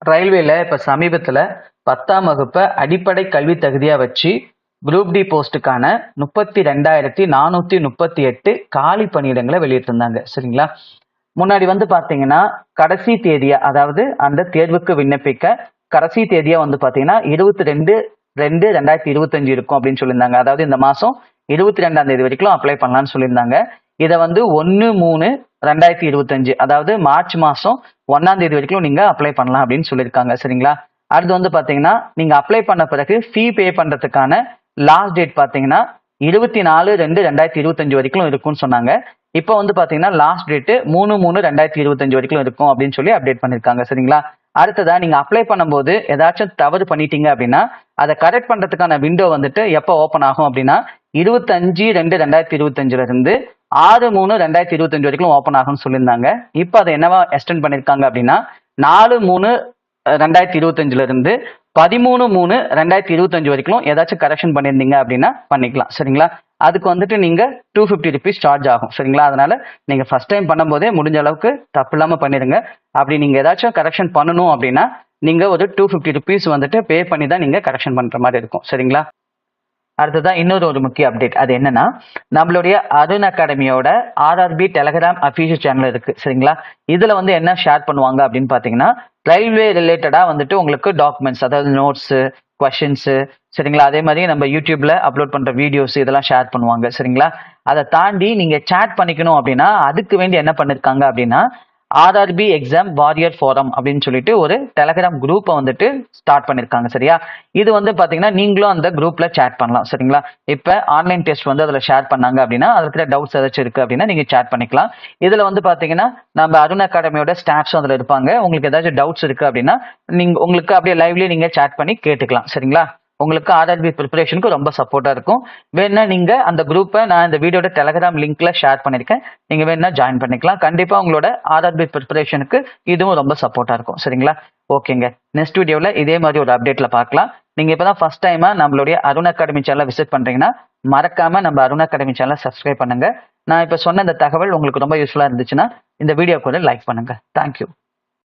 ரயில்வேல இப்ப சமீபத்துல 10ஆம் வகுப்ப அடிப்படை கல்வி தகுதியா வச்சு குரூப் டி போஸ்டுக்கான 32,438 காலி பணியிடங்களை வெளியிட்டிருந்தாங்க. சரிங்களா? முன்னாடி வந்து பாத்தீங்கன்னா கடைசி தேதியா, அதாவது அந்த தேர்வுக்கு விண்ணப்பிக்க கடைசி தேதியா வந்து பாத்தீங்கன்னா 22/2/2025 இருக்கும் அப்படின்னு சொல்லியிருந்தாங்க. அதாவது இந்த மாசம் 22ஆம் தேதி வரைக்கும் அப்ளை பண்ணலாம்னு சொல்லியிருந்தாங்க. இதை வந்து 1/3/2025, அதாவது மார்ச் மாசம் 1ஆம் தேதி வரைக்கும் நீங்க அப்ளை பண்ணலாம் அப்படின்னு சொல்லியிருக்காங்க. சரிங்களா? அடுத்து வந்து பாத்தீங்கன்னா நீங்க அப்ளை பண்ண பிறகு ஃபீ பே பண்றதுக்கான லாஸ்ட் டேட் பாத்தீங்கன்னா 24/2/2025 வரைக்கும் இருக்கும்னு சொன்னாங்க. இப்போ வந்து பாத்தீங்கன்னா லாஸ்ட் டேட் 3/3/2025 வரைக்கும் இருக்கும் அப்படின்னு சொல்லி அப்டேட் பண்ணிருக்காங்க. சரிங்களா? அடுத்ததா நீங்க அப்ளை பண்ணும்போது ஏதாச்சும் தவறு பண்ணிட்டீங்க அப்படின்னா அதை கரெக்ட் பண்றதுக்கான விண்டோ வந்துட்டு எப்போ ஓப்பன் ஆகும் அப்படின்னா 25/2/2025 இருந்து 6/3/2025 வரைக்கும் ஓப்பன் ஆகும்னு சொல்லியிருந்தாங்க. இப்போ அதை என்னவா எக்ஸ்டெண்ட் பண்ணிருக்காங்க அப்படின்னா 4/3/2025 இருந்து 13/3/2025 வரைக்கும் ஏதாச்சும் கரெக்ஷன் பண்ணியிருந்தீங்க அப்படின்னா பண்ணிக்கலாம். சரிங்களா? அதுக்கு வந்துட்டு நீங்க 250 ருபீஸ் சார்ஜ் ஆகும். சரிங்களா? அதனால நீங்க ஃபர்ஸ்ட் டைம் பண்ணும்போதே முடிஞ்ச அளவுக்கு தப்பு இல்லாம பண்ணிருங்க. அப்படி நீங்க ஏதாச்சும் கரெக்ஷன் பண்ணணும் அப்படின்னா நீங்க ஒரு 250 ருபீஸ் வந்துட்டு பே பண்ணி தான் நீங்க கரெக்ஷன் பண்ற மாதிரி இருக்கும். சரிங்களா? அடுத்ததான் இன்னொரு முக்கிய அப்டேட். அது என்னன்னா, நம்மளுடைய அருண் அகாடமியோட ஆர்ஆர்பி டெலகிராம் அபிஷியல் சேனல் இருக்கு. சரிங்களா? இதுல வந்து என்ன ஷேர் பண்ணுவாங்க அப்படின்னு பாத்தீங்கன்னா, ரயில்வே ரிலேட்டடா வந்துட்டு உங்களுக்கு டாக்குமெண்ட்ஸ், அதாவது நோட்ஸ், கொஸ்டின்ஸ், சரிங்களா? அதே மாதிரி நம்ம யூடியூப்ல அப்லோட் பண்ற வீடியோஸ் இதெல்லாம் ஷேர் பண்ணுவாங்க. சரிங்களா? அதை தாண்டி நீங்க சேட் பண்ணிக்கணும் அப்படின்னா அதுக்கு வேண்டி என்ன பண்ணிருக்காங்க அப்படின்னா, ஆர்ஆர்பி எக்ஸாம் வாரியர் ஃபோரம் அப்படின்னு சொல்லிட்டு ஒரு டெலகிராம் குரூப்பை வந்துட்டு ஸ்டார்ட் பண்ணிருக்காங்க. சரியா? இது வந்து பாத்தீங்கன்னா நீங்களும் அந்த குரூப்ல சேட் பண்ணலாம். சரிங்களா? இப்ப ஆன்லைன் டெஸ்ட் வந்து அதுல ஷேர் பண்ணாங்க அப்படின்னா அதுல டவுட்ஸ் ஏதாச்சும் இருக்கு அப்படின்னா நீங்க சேட் பண்ணிக்கலாம். இதுல வந்து பாத்தீங்கன்னா நம்ம அருண் அகாடமியோட ஸ்டாஃப்ஸும் அதுல இருப்பாங்க. உங்களுக்கு ஏதாச்சும் டவுட்ஸ் இருக்கு அப்படின்னா நீங்க உங்களுக்கு அப்படியே லைவ்லயே நீங்க சேட் பண்ணி கேட்டுக்கலாம். சரிங்களா? உங்களுக்கு ஆர்ஆர்பி ப்ரிப்பரேஷனுக்கு ரொம்ப சப்போர்ட்டா இருக்கும். வேணா நீங்க அந்த குரூப்பை நான் இந்த வீடியோட டெலகிராம் லிங்க்ல ஷேர் பண்ணிருக்கேன். நீங்க வேணா ஜாயின் பண்ணிக்கலாம். கண்டிப்பா உங்களோட ஆர்ஆர்பி ப்ரிப்பரேஷனுக்கு இதுவும் ரொம்ப சப்போர்ட்டா இருக்கும். சரிங்களா? ஓகேங்க. நெக்ஸ்ட் வீடியோல இதே மாதிரி ஒரு அப்டேட்ல பார்க்கலாம். நீங்க இப்பதான் ஃபர்ஸ்ட் டைமா நம்மளுடைய அருண் அகாடமி சேனலை விசிட் பண்றீங்கன்னா மறக்காம நம்ம அருண் அகாடமி சேனலை சப்ஸ்கிரைப் பண்ணுங்க. நான் இப்ப சொன்ன இந்த தகவல் உங்களுக்கு ரொம்ப யூஸ்ஃபுல்லா இருந்துச்சுன்னா இந்த வீடியோக்கு லைக் பண்ணுங்க. தேங்க்யூ.